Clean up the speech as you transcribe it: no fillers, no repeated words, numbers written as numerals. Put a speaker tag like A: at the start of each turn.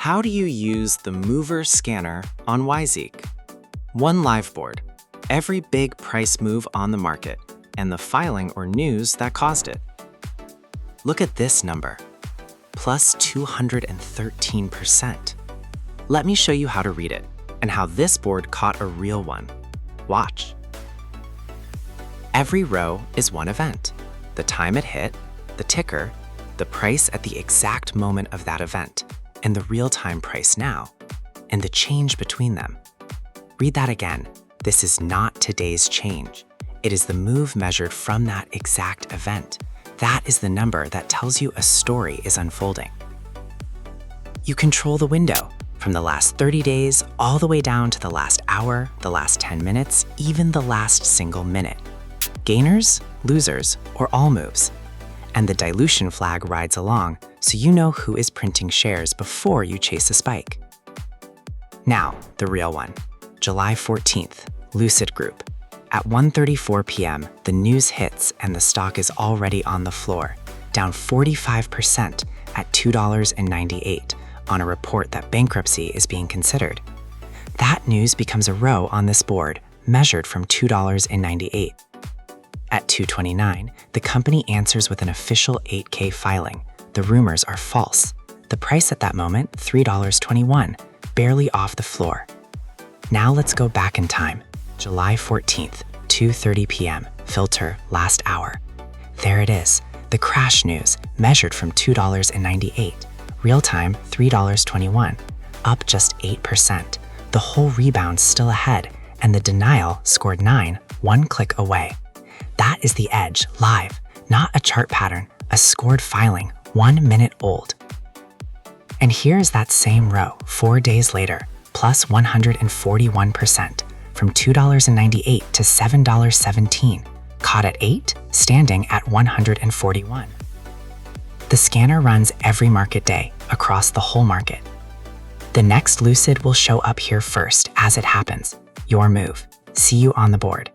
A: How do you use the Movers Scanner on Wiseek? One live board, every big price move on the market, and the filing or news that caused it. Look at this number, plus 213%. Let me show you how to read it and how this board caught a real one. Watch. Every row is one event: the time it hit, the ticker, the price at the exact moment of that event, and the real-time price now, and the change between them. Read that again. This is not today's change. It is the move measured from that exact event. That is the number that tells you a story is unfolding. You control the window from the last 30 days all the way down to the last hour, the last 10 minutes, even the last single minute. Gainers, losers, or all moves. And the dilution flag rides along, so you know who is printing shares before you chase a spike. Now, the real one. July 14th, Lucid Group. At 1:34 p.m., the news hits and the stock is already on the floor, down 45% at $2.98 on a report that bankruptcy is being considered. That news becomes a row on this board, measured from $2.98. At 2:29, the company answers with an official 8K filing. The rumors are false. The price at that moment, $3.21, barely off the floor. Now let's go back in time. July 14th, 2:30 p.m., filter last hour. There it is, the crash news, measured from $2.98. Real time, $3.21, up just 8%. The whole rebound still ahead, and the denial scored 9, one click away. That is the edge, live, not a chart pattern, a scored filing, 1 minute old. And here's that same row, 4 days later, plus 141%, from $2.98 to $7.17, caught at 8, standing at 141. The scanner runs every market day, across the whole market. The next Lucid will show up here first as it happens. Your move. See you on the board.